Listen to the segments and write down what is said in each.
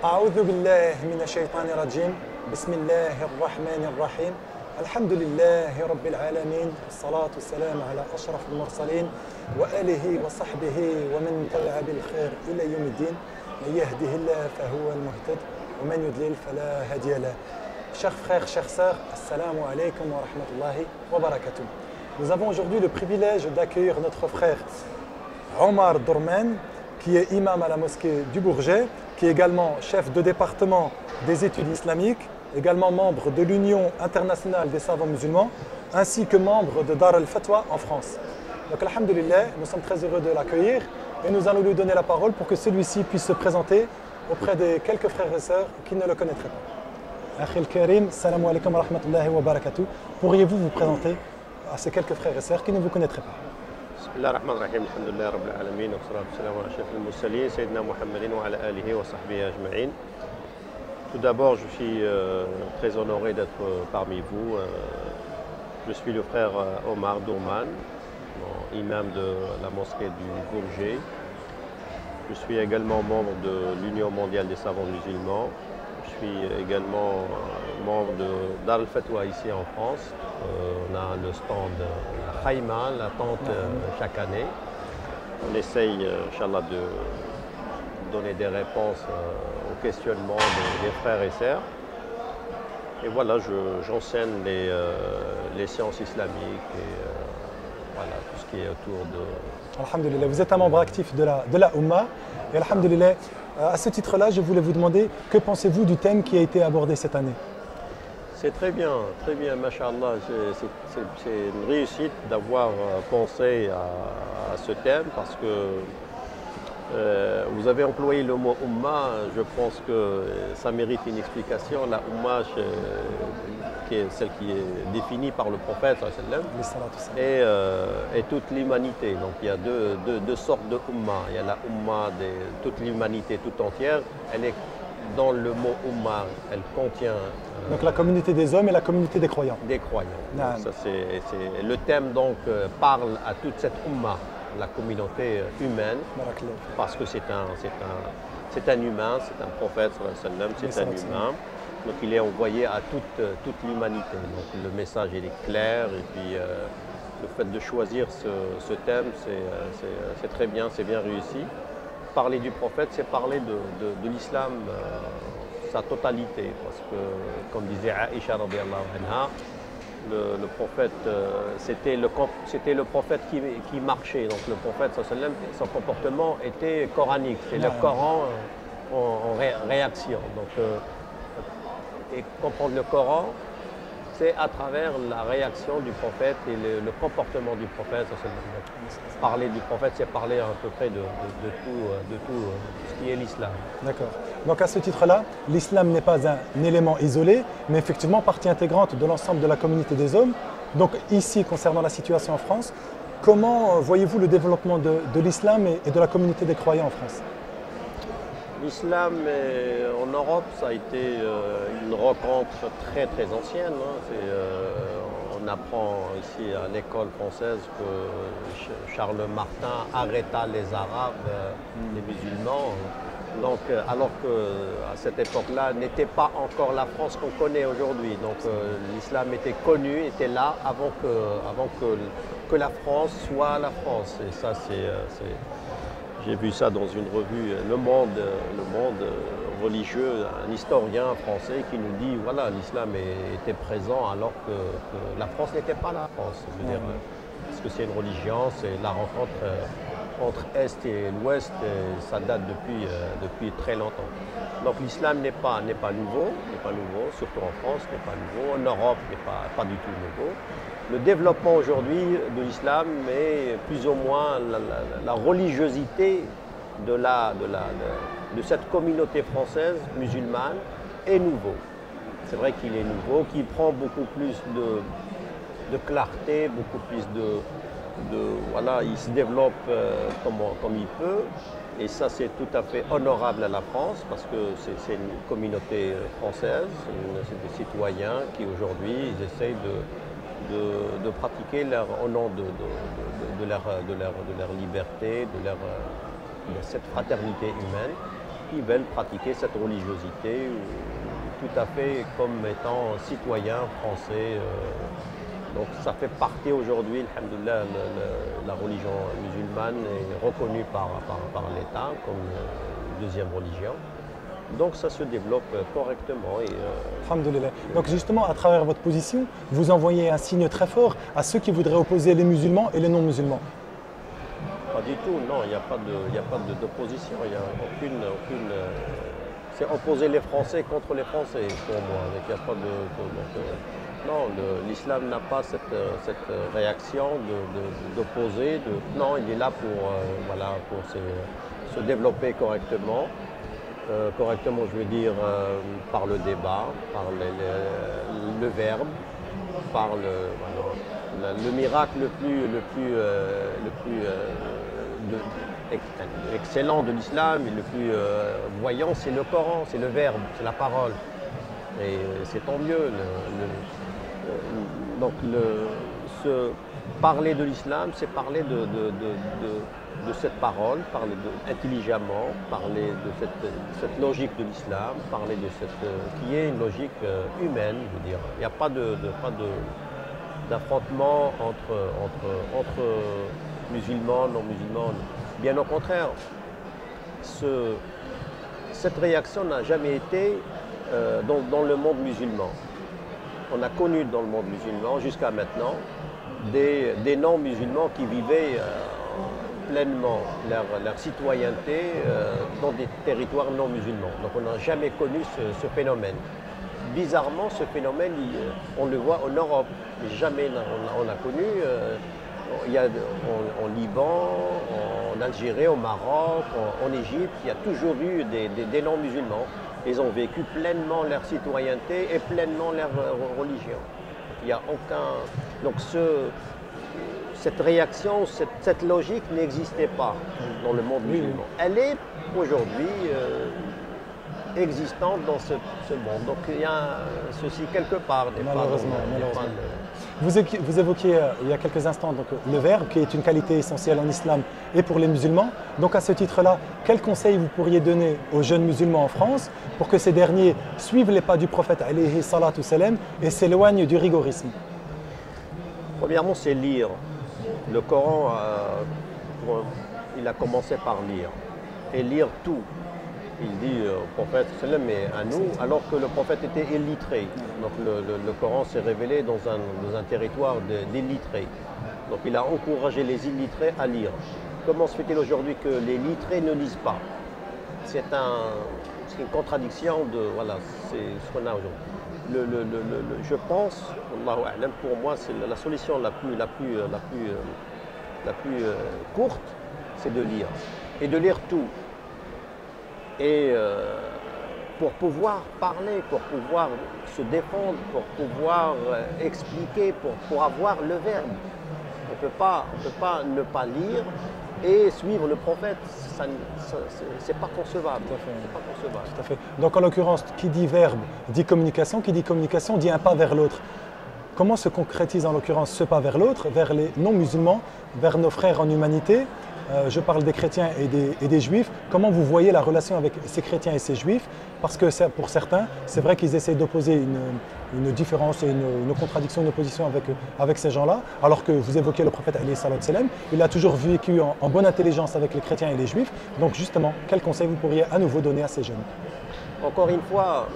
أعوذ بالله من الشيطان الرجيم بسم الله الرحمن الرحيم الحمد لله رب العالمين والصلاة والسلام على أشرف المرسلين وآله وصحبه ومن تبع بالخير إلى يوم الدين من يهده الله فهو المهتد ومن يضلل فلا هادي له. Chers frères, chères sœurs, assalamu alaikum wa rahmatullahi wa barakatuh. Nous avons aujourd'hui le privilège d'accueillir notre frère Omar Dourmen, qui est imam à la mosquée du Bourget, qui est également chef de département des études islamiques, également membre de l'Union internationale des savants musulmans, ainsi que membre de Dar al-Fatwa en France. Donc, alhamdulillah, nous sommes très heureux de l'accueillir et nous allons lui donner la parole pour que celui-ci puisse se présenter auprès des quelques frères et sœurs qui ne le connaîtraient pas. Akhil Karim, salam alaikum wa rahmatullahi wa barakatuh. Pourriez-vous vous présenter à ces quelques frères et sœurs qui ne vous connaîtraient pas? بسم الله الرحمن الرحيم الحمد لله رب العالمين والصلاة والسلام على أشرف المرسلين سيدنا محمد وعلى آله وصحبه أجمعين. Tout d'abord, je suis très honoré d'être parmi vous. Je suis le frère Omar Dourmen, imam de la mosquée du Bourget. Je suis également membre de l'Union mondiale des savants musulmans. Je suis également membre de Dar al-Fatwa ici en France. On a le stand la Khaïma, la tente chaque année. On essaye, Inch'Allah, de donner des réponses aux questionnements des frères et sœurs. Et voilà, j'enseigne les sciences islamiques et voilà, tout ce qui est autour de... Alhamdulillah, vous êtes un membre actif de la Ummah. Et alhamdulillah, à ce titre-là, je voulais vous demander, que pensez-vous du thème qui a été abordé cette année? C'est très bien, mashallah. C'est une réussite d'avoir pensé à ce thème parce que vous avez employé le mot Ummah. Je pense que ça mérite une explication. La Ummah, qui est celle qui est définie par le prophète et toute l'humanité. Donc il y a deux sortes de Ummah. Il y a la Ummah de toute l'humanité tout entière. Elle est dans le mot Ummah, elle contient... donc la communauté des hommes et la communauté des croyants. Des croyants. Ça, le thème donc parle à toute cette Ummah, la communauté humaine, parce que c'est un humain, c'est un prophète, c'est un humain. Donc il est envoyé à toute l'humanité. Donc le message il est clair et puis le fait de choisir ce thème, c'est très bien, c'est bien réussi. Parler du prophète, c'est parler de l'islam, sa totalité, parce que, comme disait Aïcha radiyallahu anha, le prophète, c'était le prophète qui marchait. Donc le prophète, son comportement était coranique, c'est le Coran en réaction. Donc, et comprendre le Coran, c'est à travers la réaction du prophète et le comportement du prophète. Parler du prophète, c'est parler à peu près de tout ce qui est l'islam. D'accord. Donc à ce titre-là, l'islam n'est pas un élément isolé, mais effectivement partie intégrante de l'ensemble de la communauté des hommes. Donc ici, concernant la situation en France, comment voyez-vous le développement de l'islam et de la communauté des croyants en France? L'islam en Europe, ça a été une rencontre très ancienne. On apprend ici à l'école française que Charles Martin arrêta les Arabes, les musulmans. Donc, alors qu'à cette époque-là, n'était pas encore la France qu'on connaît aujourd'hui. Donc l'islam était connu, était là avant que la France soit la France. Et ça, j'ai vu ça dans une revue, Le Monde religieux, un historien français qui nous dit voilà, l'islam était présent alors que la France n'était pas la France. Je veux dire, parce que c'est une religion, c'est la rencontre entre Est et l'Ouest, ça date depuis très longtemps. Donc l'islam n'est pas nouveau, surtout en France, n'est pas nouveau, en Europe n'est pas du tout nouveau. Le développement aujourd'hui de l'islam est plus ou moins la religiosité de cette communauté française musulmane est nouveau. C'est vrai qu'il est nouveau, qu'il prend beaucoup plus de clarté, beaucoup plus voilà, il se développe comme il peut. Et ça, c'est tout à fait honorable à la France parce que c'est une communauté française, c'est des citoyens qui aujourd'hui essayent de pratiquer au nom de leur liberté, de cette fraternité humaine. qui veulent pratiquer cette religiosité tout à fait comme étant citoyens français. Donc ça fait partie aujourd'hui, alhamdoulilah, la religion musulmane est reconnue par l'État comme deuxième religion. Donc ça se développe correctement. Alhamdoulilah. Donc justement, à travers votre position, vous envoyez un signe très fort à ceux qui voudraient opposer les musulmans et les non-musulmans. Pas du tout, non, il n'y a pas d'opposition, il n'y a aucune c'est opposer les Français contre les Français pour moi. Donc, il n'y a pas non, l'islam n'a pas cette réaction d'opposer. Non, il est là pour se développer correctement. Correctement, je veux dire, par le débat, par le verbe, par le miracle le plus excellent de l'islam et le plus voyant, c'est le Coran, c'est le verbe, c'est la parole. Et c'est tant mieux. Donc, parler de l'islam, c'est parler de cette parole, parler intelligemment, parler de cette logique de l'islam, parler de qui est une logique humaine, je veux dire. Il n'y a pas d'affrontement entre musulmans, non-musulmans. Bien au contraire, cette réaction n'a jamais été dans le monde musulman. On a connu dans le monde musulman jusqu'à maintenant des non-musulmans qui vivaient pleinement leur citoyenneté dans des territoires non musulmans. Donc on n'a jamais connu ce phénomène. Bizarrement, ce phénomène, on le voit en Europe. Jamais on a connu. Il y a en Liban, en Algérie, au Maroc, en Égypte, il y a toujours eu des non-musulmans. Ils ont vécu pleinement leur citoyenneté et pleinement leur religion. Il n'y a aucun... Donc cette réaction, cette logique n'existait pas dans le monde musulman. Elle est aujourd'hui existante dans ce monde. Donc il y a ceci quelque part. Malheureusement. Vous évoquiez il y a quelques instants donc, le verbe, qui est une qualité essentielle en islam et pour les musulmans. Donc à ce titre-là, quel conseil vous pourriez donner aux jeunes musulmans en France pour que ces derniers suivent les pas du prophète alayhi salatu salam et s'éloignent du rigorisme? Premièrement, c'est lire. Le Coran, il a commencé par lire. Et lire tout. Il dit au prophète mais à nous, alors que le prophète était illettré. Donc le Coran s'est révélé dans un territoire d'illettrés. Donc il a encouragé les illettrés à lire. Comment se fait-il aujourd'hui que les littrés ne lisent pas? C'est une contradiction voilà, c'est ce qu'on a aujourd'hui. Je pense, Allahu a'lam, pour moi, c'est la solution la plus courte, c'est de lire. Et de lire tout. Et pour pouvoir parler, pour pouvoir se défendre, pour pouvoir expliquer, pour avoir le verbe. On ne peut pas ne pas lire et suivre le prophète. C'est pas concevable. C'est pas concevable. Tout à fait. Donc en l'occurrence, qui dit verbe dit communication dit un pas vers l'autre. Comment se concrétise en l'occurrence ce pas vers l'autre, vers les non-musulmans, vers nos frères en humanité? Je parle des chrétiens et des juifs. Comment vous voyez la relation avec ces chrétiens et ces juifs? Parce que pour certains, c'est vrai qu'ils essaient d'opposer une différence et une contradiction, une opposition avec ces gens-là, alors que vous évoquez le prophète alayhi salatu salam, il a toujours vécu en bonne intelligence avec les chrétiens et les juifs. Donc justement, quel conseil vous pourriez à nouveau donner à ces jeunes? Encore une fois,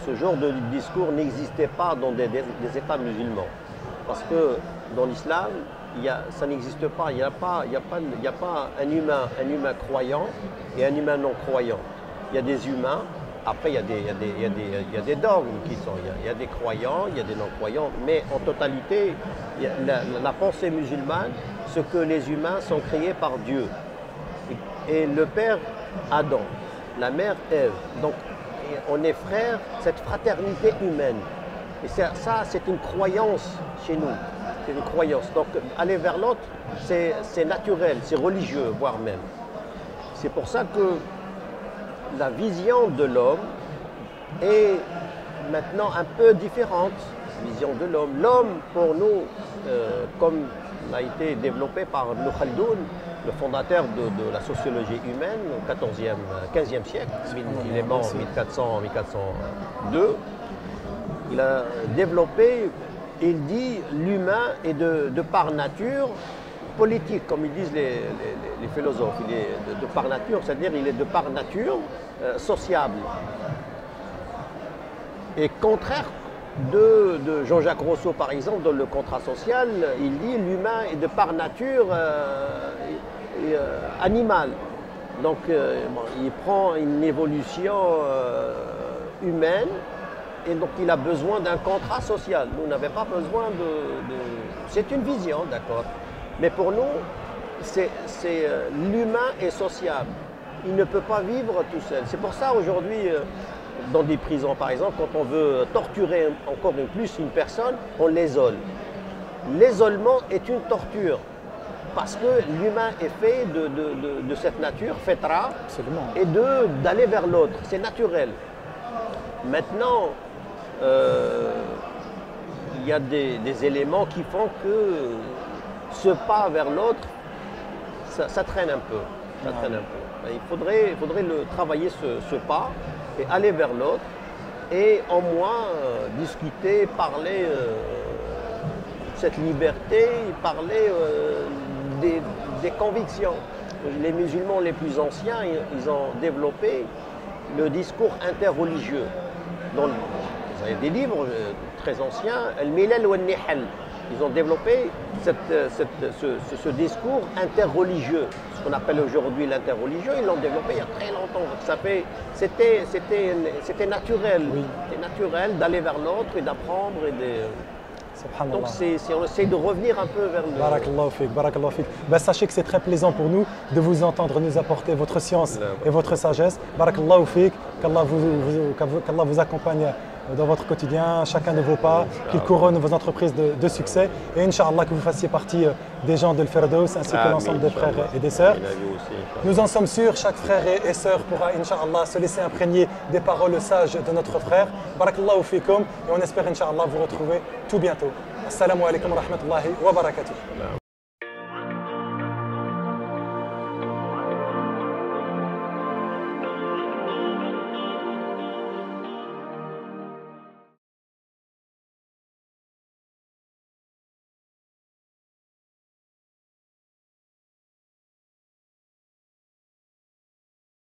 ce genre de discours n'existait pas dans des États musulmans. Parce que dans l'islam, ça n'existe pas. Il n'y a pas un humain croyant et un humain non croyant. Il y a des humains, après il y a des dogmes qui sont, il y a des croyants, il y a des non-croyants, mais en totalité, la pensée musulmane, c'est que les humains sont créés par Dieu. Et le père Adam, la mère Ève, donc on est frères, cette fraternité humaine. Et ça c'est une croyance chez nous. C'est une croyance. Donc aller vers l'autre, c'est naturel, c'est religieux, voire même. C'est pour ça que la vision de l'homme est maintenant un peu différente. Vision de l'homme. L'homme, pour nous, comme a été développé par Ibn Khaldoun, le fondateur de la sociologie humaine au 15e siècle. Il est mort en 1402. Il a développé, il dit, l'humain est de par nature politique, comme ils disent les philosophes. Il est de par nature, c'est-à-dire il est de par nature sociable. Et contraire de Jean-Jacques Rousseau, par exemple, dans le contrat social, il dit l'humain est de par nature animal. Donc il prend une évolution humaine et donc il a besoin d'un contrat social. Nous n'avons pas besoin de... C'est une vision, d'accord. Mais pour nous, l'humain est sociable. Il ne peut pas vivre tout seul. C'est pour ça aujourd'hui, dans des prisons par exemple, quand on veut torturer encore plus une personne, on l'isole. L'isolement est une torture. Parce que l'humain est fait de cette nature, fitra, et d'aller vers l'autre. C'est naturel. Maintenant, il y a des éléments qui font que ce pas vers l'autre, ça traîne un peu. Ça traîne un peu. Il faudrait travailler ce pas et aller vers l'autre et en moins discuter, parler cette liberté, parler des convictions. Les musulmans les plus anciens, ils ont développé le discours interreligieux. Vous avez des livres très anciens, Al-Milal wa Al-Nihal. Ils ont développé ce discours interreligieux, ce qu'on appelle aujourd'hui l'interreligieux. Ils l'ont développé il y a très longtemps. C'était naturel. Oui. C'était naturel d'aller vers l'autre et d'apprendre. Donc on essaie de revenir un peu vers le... Barakallahu fik, barakallahu fik. Ben, sachez que c'est très plaisant pour nous de vous entendre nous apporter votre science et votre sagesse. Barakallahu fik, qu'Allah vous accompagne dans votre quotidien, chacun de vos pas, qu'il couronne vos entreprises de succès et Inch'Allah que vous fassiez partie des gens de l'Firdaus ainsi que l'ensemble des frères et des sœurs. Nous en sommes sûrs, chaque frère et sœur pourra Inch'Allah se laisser imprégner des paroles sages de notre frère. Barakallahu fikum et on espère Inch'Allah vous retrouver tout bientôt. Assalamu alaikum wa rahmatullahi wa barakatuh.